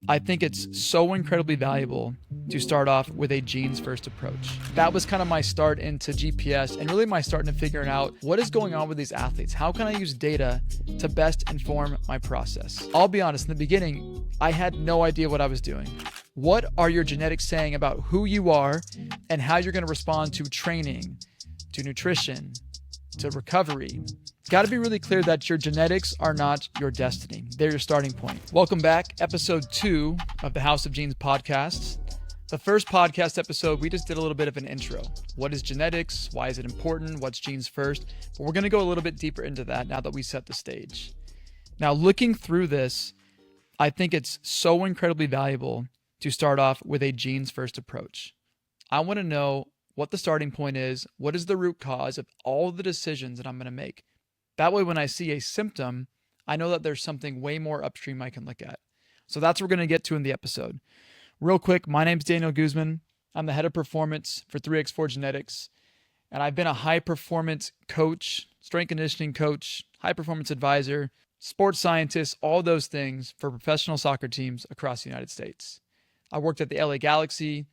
I think it's so incredibly valuable to start off with a genes first approach. That was kind of my start into GPS and really my start into figuring out what is going on with these athletes. How can I use data to best inform my process? I'll be honest, in the beginning, I had no idea what I was doing. What are your genetics saying about who you are and how you're going to respond to training, to nutrition, to recovery? It's got to be really clear that your genetics are not your destiny. They're your starting point. Welcome back. Episode 2 of the House of Genes podcast. The first podcast episode, we just did a little bit of an intro. What is genetics? Why is it important? What's genes first? But we're going to go a little bit deeper into that now that we set the stage. Now, looking through this, I think it's so incredibly valuable to start off with a genes first approach. I want to know what the starting point is. What is the root cause of all the decisions that I'm going to make? That way, when I see a symptom, I know that there's something way more upstream I can look at. So that's what we're going to get to in the episode. Real quick, my name's Daniel Guzman. I'm the head of performance for 3x4 Genetics, and I've been a high performance coach, strength conditioning coach, high performance advisor, sports scientist, all those things for professional soccer teams across the United States. I worked at the LA Galaxy,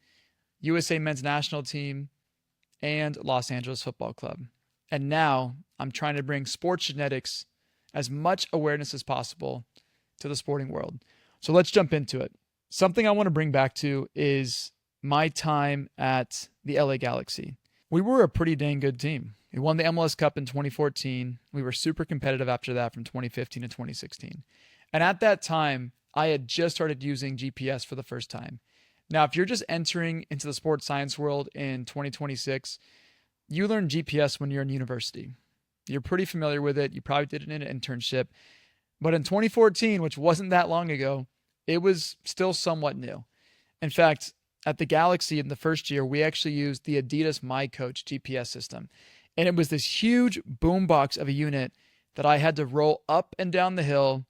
USA men's national team, and Los Angeles Football Club. And now I'm trying to bring sports genetics, as much awareness as possible, to the sporting world. So let's jump into it. Something I want to bring back to is my time at the LA Galaxy. We were a pretty dang good team. We won the MLS Cup in 2014. We were super competitive after that from 2015 to 2016. And at that time, I had just started using GPS for the first time. Now, if you're just entering into the sports science world in 2026, you learn GPS when you're in university. You're pretty familiar with it. You probably did it in an internship. But in 2014, which wasn't that long ago, it was still somewhat new. In fact, at the Galaxy in the first year, we actually used the Adidas MyCoach GPS system. And it was this huge boombox of a unit that I had to roll up and down the hill,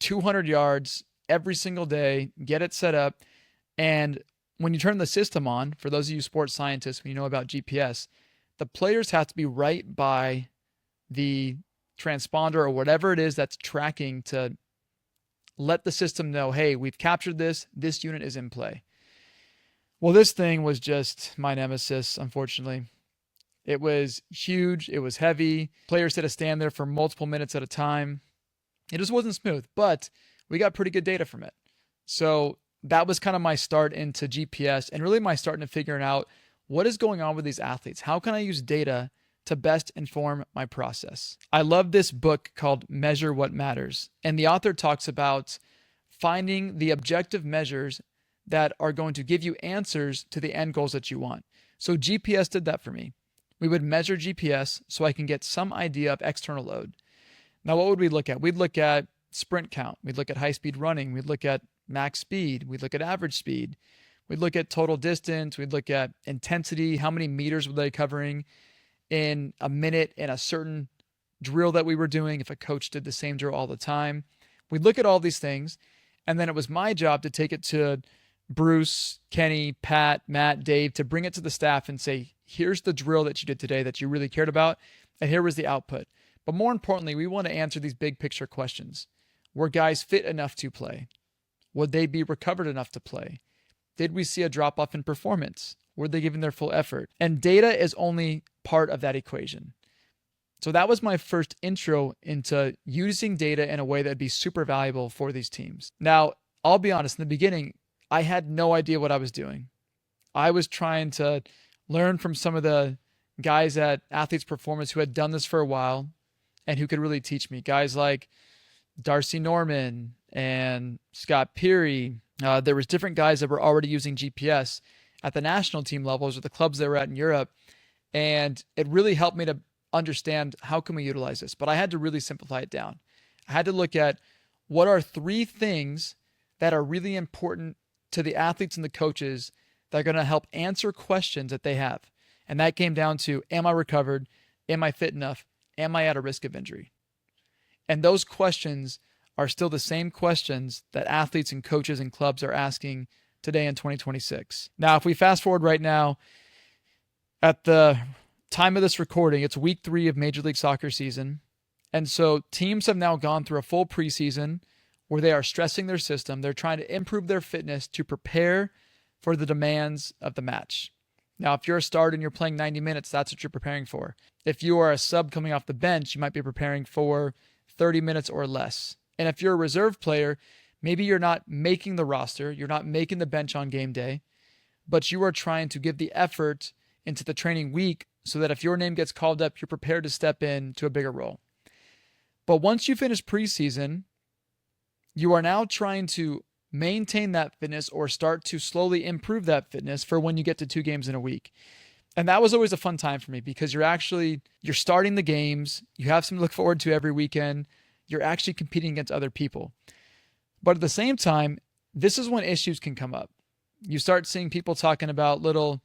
200 yards every single day, get it set up. And when you turn the system on, for those of you sports scientists, when you know about GPS, the players have to be right by the transponder or whatever it is that's tracking to let the system know, hey, we've captured this unit is in play. Well, this thing was just my nemesis, unfortunately. It was huge. It was heavy. Players had to stand there for multiple minutes at a time. It just wasn't smooth, but we got pretty good data from it. So that was kind of my start into GPS and really my start into figuring out what is going on with these athletes. How can I use data to best inform my process? I love this book called Measure What Matters. And the author talks about finding the objective measures that are going to give you answers to the end goals that you want. So GPS did that for me. We would measure GPS so I can get some idea of external load. Now, what would we look at? We'd look at sprint count. We'd look at high-speed running. We'd look at max speed. We'd look at average speed. We'd look at total distance. We'd look at intensity. How many meters were they covering in a minute in a certain drill that we were doing, if a coach did the same drill all the time. We'd look at all these things, and then it was my job to take it to Bruce, Kenny, Pat, Matt, Dave, to bring it to the staff and say, here's the drill that you did today that you really cared about, and here was the output. But more importantly, we want to answer these big picture questions. Were guys fit enough to play? Would they be recovered enough to play? Did we see a drop-off in performance? Were they giving their full effort? And data is only part of that equation. So that was my first intro into using data in a way that would be super valuable for these teams. Now, I'll be honest, in the beginning, I had no idea what I was doing. I was trying to learn from some of the guys at Athletes Performance who had done this for a while and who could really teach me. Guys like Darcy Norman and Scott Peary. There was different guys that were already using GPS at the national team levels or the clubs they were at in Europe. And it really helped me to understand how can we utilize this. But I had to really simplify it down. I had to look at what are 3 things that are really important to the athletes and the coaches that are going to help answer questions that they have. And that came down to, am I recovered? Am I fit enough? Am I at a risk of injury? And those questions are still the same questions that athletes and coaches and clubs are asking today in 2026. Now, if we fast forward right now, at the time of this recording, it's week 3 of Major League Soccer season. And so teams have now gone through a full preseason where they are stressing their system. They're trying to improve their fitness to prepare for the demands of the match. Now, if you're a starter and you're playing 90 minutes, that's what you're preparing for. If you are a sub coming off the bench, you might be preparing for 30 minutes or less. And if you're a reserve player, maybe you're not making the roster, you're not making the bench on game day, but you are trying to give the effort into the training week so that if your name gets called up, you're prepared to step in to a bigger role. But once you finish preseason, you are now trying to maintain that fitness or start to slowly improve that fitness for when you get to 2 games in a week. And that was always a fun time for me because you're starting the games, you have something to look forward to every weekend, you're actually competing against other people. But at the same time, this is when issues can come up. You start seeing people talking about little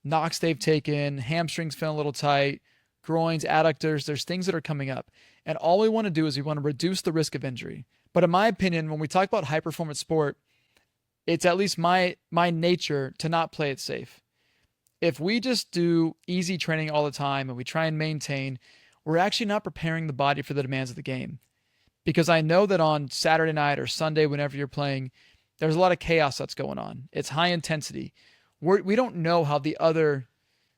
knocks they've taken, hamstrings feeling a little tight, groins, adductors, there's things that are coming up. And all we want to do is we want to reduce the risk of injury. But in my opinion, when we talk about high performance sport, it's at least my nature to not play it safe. If we just do easy training all the time and we try and maintain, we're actually not preparing the body for the demands of the game. Because I know that on Saturday night or Sunday, whenever you're playing, there's a lot of chaos that's going on. It's high intensity. We don't know how the other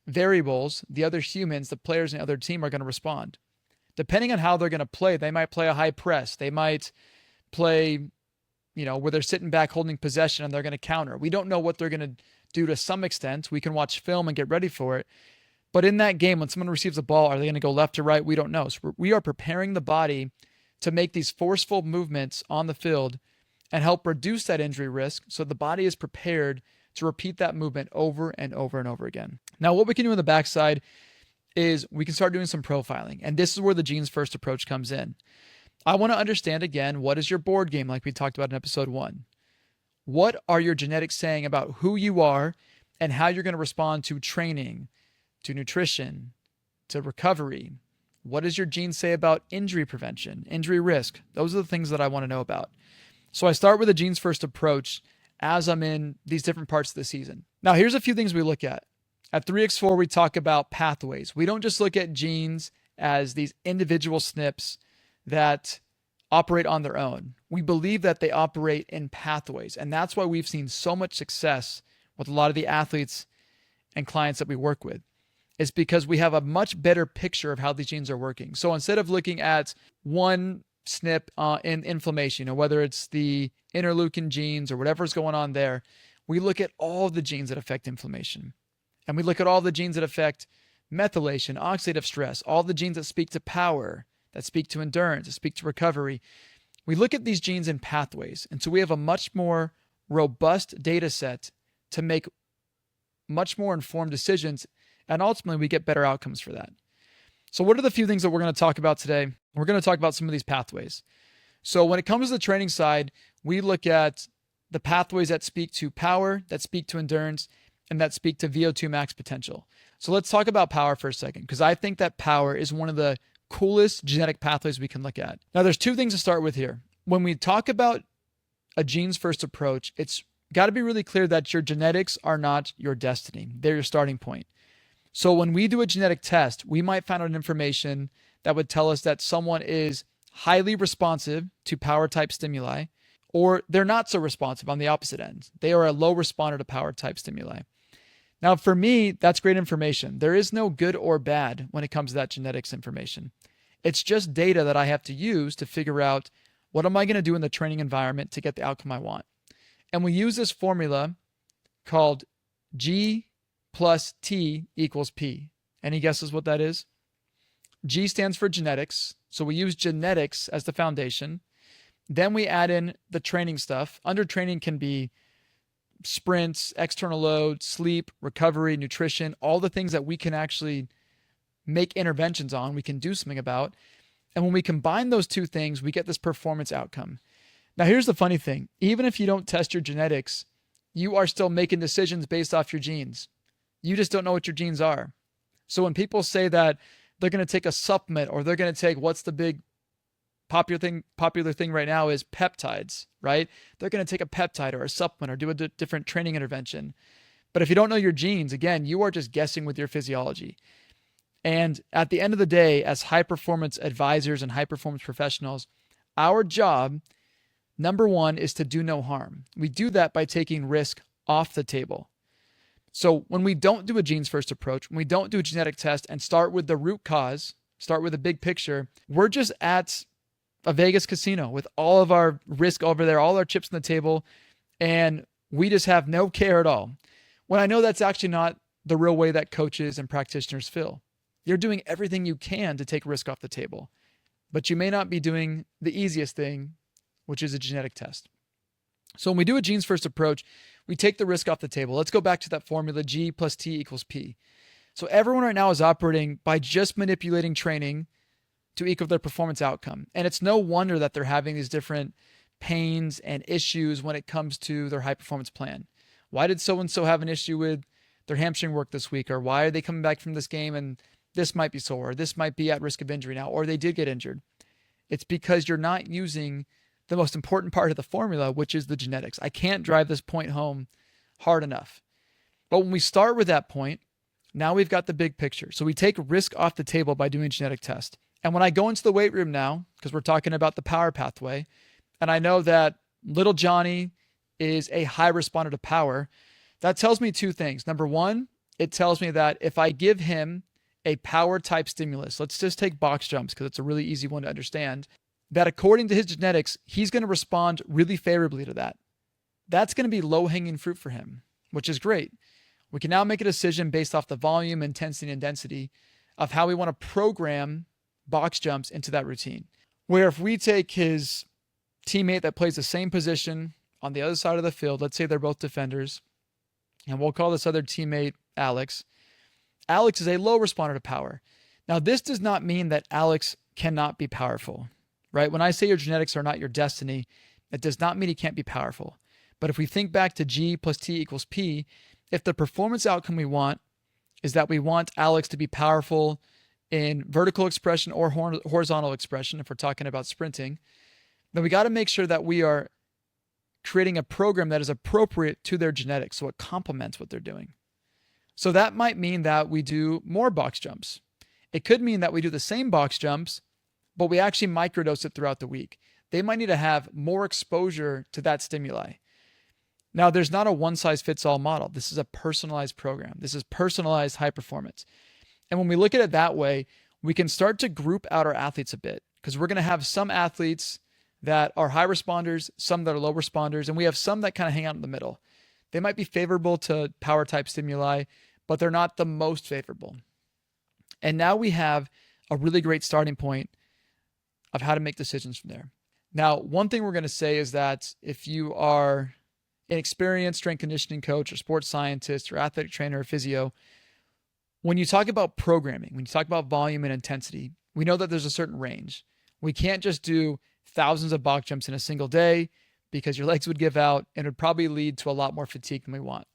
variables, the other humans, the players in the other team are going to respond. Depending on how they're going to play, they might play a high press. They might play, where they're sitting back holding possession and they're going to counter. We don't know what they're going to do to some extent. We can watch film and get ready for it. But in that game, when someone receives a ball, are they going to go left or right? We don't know. So we are preparing the body to make these forceful movements on the field and help reduce that injury risk so the body is prepared to repeat that movement over and over and over again. Now, what we can do on the backside is we can start doing some profiling. And this is where the genes first approach comes in. I want to understand, again, what is your board game like we talked about in episode 1? What are your genetics saying about who you are and how you're going to respond to training, to nutrition, to recovery? What does your genes say about injury prevention, injury risk? Those are the things that I want to know about. So I start with a genes first approach as I'm in these different parts of the season. Now, here's a few things we look at. At 3x4, we talk about pathways. We don't just look at genes as these individual SNPs that operate on their own. We believe that they operate in pathways. And that's why we've seen so much success with a lot of the athletes and clients that we work with. It's because we have a much better picture of how these genes are working. So instead of looking at one SNP in inflammation, whether it's the interleukin genes or whatever's going on there, we look at all the genes that affect inflammation. And we look at all the genes that affect methylation, oxidative stress, all the genes that speak to power, that speak to endurance, that speak to recovery. We look at these genes in pathways. And so we have a much more robust data set to make much more informed decisions. And ultimately, we get better outcomes for that. So what are the few things that we're going to talk about today? We're going to talk about some of these pathways. So when it comes to the training side, we look at the pathways that speak to power, that speak to endurance, and that speak to VO2 max potential. So let's talk about power for a second, because I think that power is one of the coolest genetic pathways we can look at. Now, there's 2 things to start with here. When we talk about a genes first approach, it's got to be really clear that your genetics are not your destiny. They're your starting point. So when we do a genetic test, we might find out information that would tell us that someone is highly responsive to power type stimuli, or they're not so responsive on the opposite end. They are a low responder to power type stimuli. Now, for me, that's great information. There is no good or bad when it comes to that genetics information. It's just data that I have to use to figure out what am I going to do in the training environment to get the outcome I want. And we use this formula called G plus T equals P. Any guesses what that is? G stands for genetics. So we use genetics as the foundation. Then we add in the training stuff. Under training can be sprints, external load, sleep, recovery, nutrition, all the things that we can actually make interventions on, we can do something about. And when we combine those 2 things, we get this performance outcome. Now, here's the funny thing. Even if you don't test your genetics, you are still making decisions based off your genes. You just don't know what your genes are. So when people say that they're going to take a supplement or they're going to take what's the big popular thing right now is peptides, right? They're going to take a peptide or a supplement or do a different training intervention. But if you don't know your genes, again, you are just guessing with your physiology. And at the end of the day, as high performance advisors and high performance professionals, our job, Number one is to do no harm. We do that by taking risk off the table. So when we don't do a genes first approach, when we don't do a genetic test and start with the root cause, start with the big picture, we're just at a Vegas casino with all of our risk over there, all our chips on the table, and we just have no care at all. When I know that's actually not the real way that coaches and practitioners feel. You're doing everything you can to take risk off the table, but you may not be doing the easiest thing, which is a genetic test. So when we do a genes first approach, we take the risk off the table. Let's go back to that formula, G plus T equals P. So everyone right now is operating by just manipulating training to equal their performance outcome. And it's no wonder that they're having these different pains and issues when it comes to their high performance plan. Why did so-and-so have an issue with their hamstring work this week? Or why are they coming back from this game and this might be sore, or this might be at risk of injury now, or they did get injured? It's because you're not using the most important part of the formula, which is the genetics. I can't drive this point home hard enough. But when we start with that point, now we've got the big picture. So we take risk off the table by doing a genetic test. And when I go into the weight room now, because we're talking about the power pathway, and I know that little Johnny is a high responder to power, that tells me two things. Number one, it tells me that if I give him a power type stimulus, let's just take box jumps because it's a really easy one to understand, that according to his genetics, he's going to respond really favorably to that. That's going to be low-hanging fruit for him, which is great. We can now make a decision based off the volume, intensity, and density of how we want to program box jumps into that routine. Where if we take his teammate that plays the same position on the other side of the field, let's say they're both defenders, and we'll call this other teammate Alex. Alex is a low responder to power. Now, this does not mean that Alex cannot be powerful, right? When I say your genetics are not your destiny, it does not mean he can't be powerful. But if we think back to G plus T equals P, if the performance outcome we want is that we want Alex to be powerful in vertical expression or horizontal expression, if we're talking about sprinting, then we got to make sure that we are creating a program that is appropriate to their genetics so it complements what they're doing. So that might mean that we do more box jumps. It could mean that we do the same box jumps, but we actually microdose it throughout the week. They might need to have more exposure to that stimuli. Now, there's not a one-size-fits-all model. This is a personalized program. This is personalized high performance. And when we look at it that way, we can start to group out our athletes a bit because we're going to have some athletes that are high responders, some that are low responders, and we have some that kind of hang out in the middle. They might be favorable to power type stimuli, but they're not the most favorable. And now we have a really great starting point of how to make decisions from there. Now, one thing we're going to say is that if you are an experienced strength conditioning coach or sports scientist or athletic trainer or physio, when you talk about programming, when you talk about volume and intensity, we know that there's a certain range. We can't just do thousands of box jumps in a single day because your legs would give out and it would probably lead to a lot more fatigue than we want.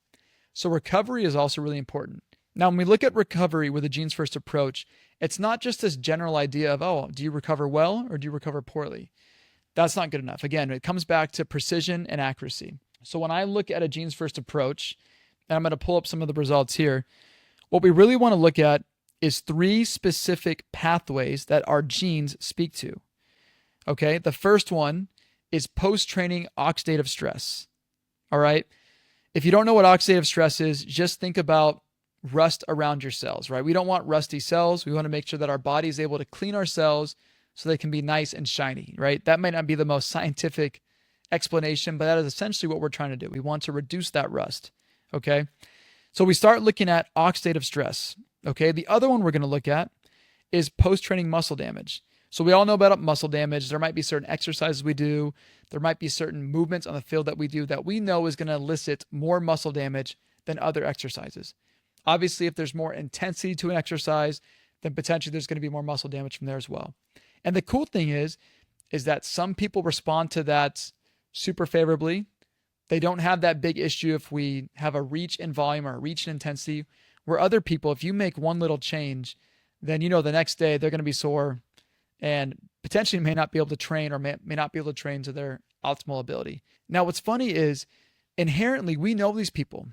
So recovery is also really important. Now, when we look at recovery with a genes first approach, it's not just this general idea of, oh, do you recover well or do you recover poorly? That's not good enough. Again, it comes back to precision and accuracy. So when I look at a genes first approach, and I'm going to pull up some of the results here, what we really want to look at is 3 specific pathways that our genes speak to. Okay, the first one is post-training oxidative stress. All right, if you don't know what oxidative stress is, just think about rust around your cells, right? We don't want rusty cells. We want to make sure that our body is able to clean our cells so they can be nice and shiny, right? That might not be the most scientific explanation, but that is essentially what we're trying to do. We want to reduce that rust, okay? So we start looking at oxidative stress, okay? The other one we're going to look at is post-training muscle damage. So we all know about muscle damage. There might be certain exercises we do. There might be certain movements on the field that we do that we know is going to elicit more muscle damage than other exercises. Obviously, if there's more intensity to an exercise, then potentially there's going to be more muscle damage from there as well. And the cool thing is that some people respond to that super favorably. They don't have that big issue if we have a reach in volume or a reach in intensity, where other people, if you make one little change, then you know the next day they're going to be sore and potentially may not be able to train or may not be able to train to their optimal ability. Now, what's funny is inherently we know these people.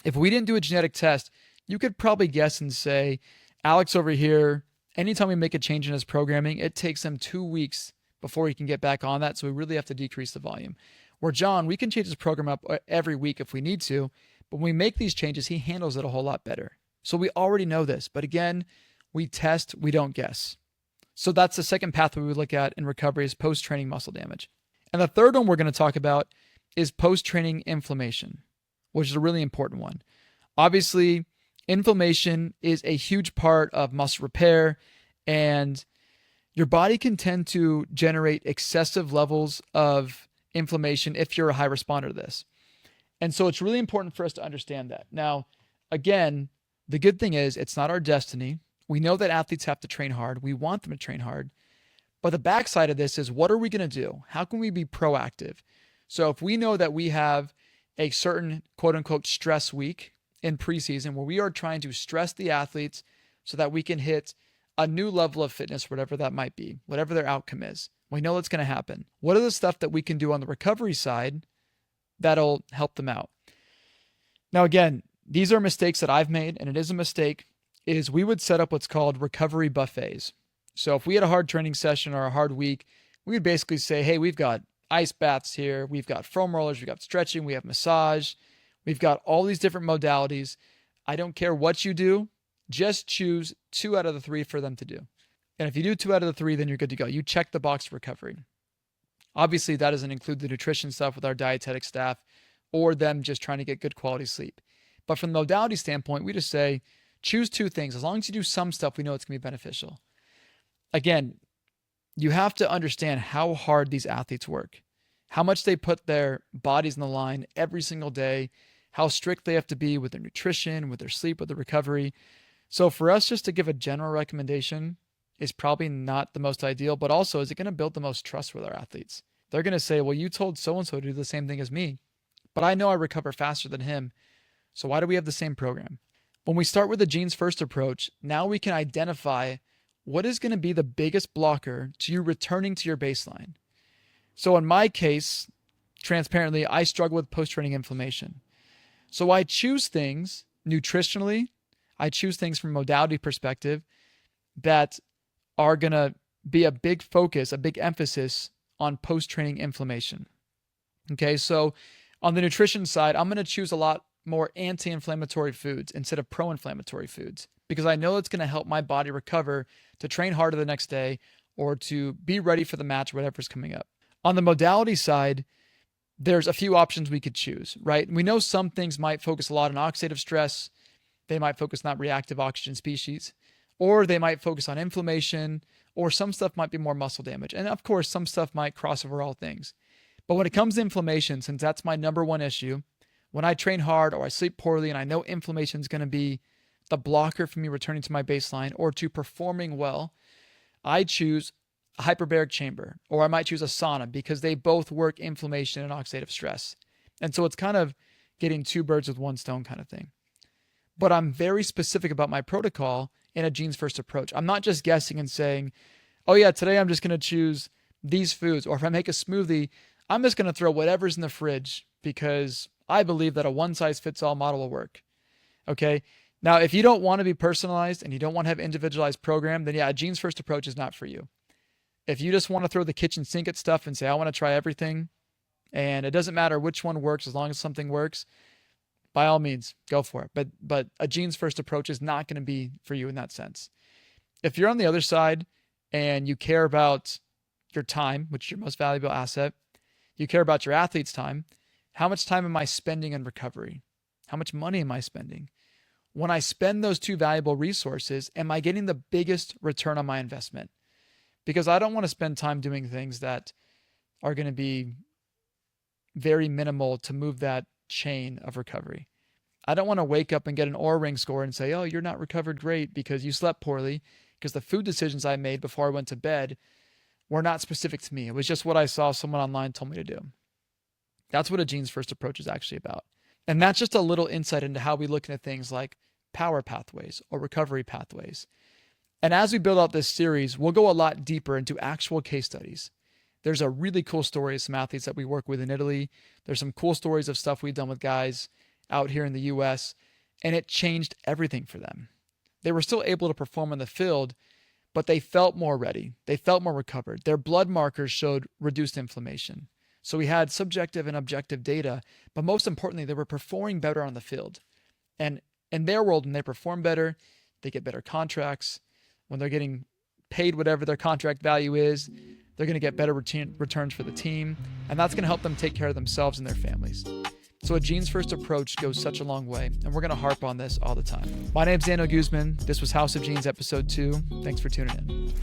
If we didn't do a genetic test, you could probably guess and say, Alex over here, anytime we make a change in his programming, it takes him 2 weeks before he can get back on that. So we really have to decrease the volume. Where John, we can change his program up every week if we need to, but when we make these changes, he handles it a whole lot better. So we already know this, but again, we test, we don't guess. So that's the second pathway we look at in recovery is post-training muscle damage. And the third one we're going to talk about is post-training inflammation, which is a really important one. Obviously, inflammation is a huge part of muscle repair, and your body can tend to generate excessive levels of inflammation if you're a high responder to this. And so it's really important for us to understand that. Now, again, the good thing is it's not our destiny. We know that athletes have to train hard. We want them to train hard. But the backside of this is, what are we going to do? How can we be proactive? So if we know that we have a certain quote unquote stress week in preseason where we are trying to stress the athletes so that we can hit a new level of fitness, whatever that might be, whatever their outcome is, we know it's going to happen. What are the stuff that we can do on the recovery side that'll help them out? Now, again, these are mistakes that I've made, and it is a mistake, is we would set up what's called recovery buffets. So if we had a hard training session or a hard week, we would basically say, hey, we've got ice baths here, we've got foam rollers, we've got stretching, we have massage, we've got all these different modalities. I don't care what you do, just choose 2 out of the 3 for them to do. And if you do 2 out of the 3, then you're good to go. You check the box for recovery. Obviously, that doesn't include the nutrition stuff with our dietetic staff or them just trying to get good quality sleep. But from the modality standpoint, we just say, choose 2 things. As long as you do some stuff, we know it's going to be beneficial. Again, you have to understand how hard these athletes work, how much they put their bodies on the line every single day, how strict they have to be with their nutrition, with their sleep, with their recovery. So for us just to give a general recommendation is probably not the most ideal, but also, is it going to build the most trust with our athletes? They're going to say, well, you told so-and-so to do the same thing as me, but I know I recover faster than him. So why do we have the same program? When we start with the genes first approach, now we can identify what is going to be the biggest blocker to you returning to your baseline. So in my case, transparently, I struggle with post-training inflammation. So I choose things nutritionally, I choose things from a modality perspective that are going to be a big focus, a big emphasis on post-training inflammation. Okay, so on the nutrition side, I'm going to choose a lot more anti-inflammatory foods instead of pro-inflammatory foods because I know it's going to help my body recover to train harder the next day or to be ready for the match, whatever's coming up. On the modality side, there's a few options we could choose, right? We know some things might focus a lot on oxidative stress. They might focus on reactive oxygen species, or they might focus on inflammation, or some stuff might be more muscle damage. And of course, some stuff might cross over all things. But when it comes to inflammation, since that's my number one issue, when I train hard or I sleep poorly and I know inflammation is going to be the blocker for me returning to my baseline or to performing well, I choose a hyperbaric chamber, or I might choose a sauna because they both work inflammation and oxidative stress. And so it's kind of getting 2 birds with 1 stone kind of thing. But I'm very specific about my protocol in a genes first approach. I'm not just guessing and saying, oh yeah, today I'm just going to choose these foods. Or if I make a smoothie, I'm just going to throw whatever's in the fridge because I believe that a one size fits all model will work. Okay. Now, if you don't want to be personalized and you don't want to have individualized program, then yeah, a genes first approach is not for you. If you just want to throw the kitchen sink at stuff and say, I want to try everything, and it doesn't matter which one works as long as something works, by all means, go for it. But a genes first approach is not going to be for you in that sense. If you're on the other side and you care about your time, which is your most valuable asset, you care about your athlete's time, how much time am I spending in recovery? How much money am I spending? When I spend those 2 valuable resources, am I getting the biggest return on my investment? Because I don't want to spend time doing things that are going to be very minimal to move that chain of recovery. I don't want to wake up and get an Oura ring score and say, oh, you're not recovered great because you slept poorly, because the food decisions I made before I went to bed were not specific to me. It was just what I saw someone online told me to do. That's what a genes first approach is actually about. And that's just a little insight into how we look at things like power pathways or recovery pathways. And as we build out this series, we'll go a lot deeper into actual case studies. There's a really cool story of some athletes that we work with in Italy. There's some cool stories of stuff we've done with guys out here in the US, and it changed everything for them. They were still able to perform in the field, but they felt more ready. They felt more recovered. Their blood markers showed reduced inflammation. So we had subjective and objective data, but most importantly, they were performing better on the field. And in their world, when they perform better, they get better contracts. When they're getting paid whatever their contract value is, they're going to get better returns for the team, and that's going to help them take care of themselves and their families. So a genes-first approach goes such a long way, and we're going to harp on this all the time. My name's Daniel Guzman. This was House of Genes Episode 2. Thanks for tuning in.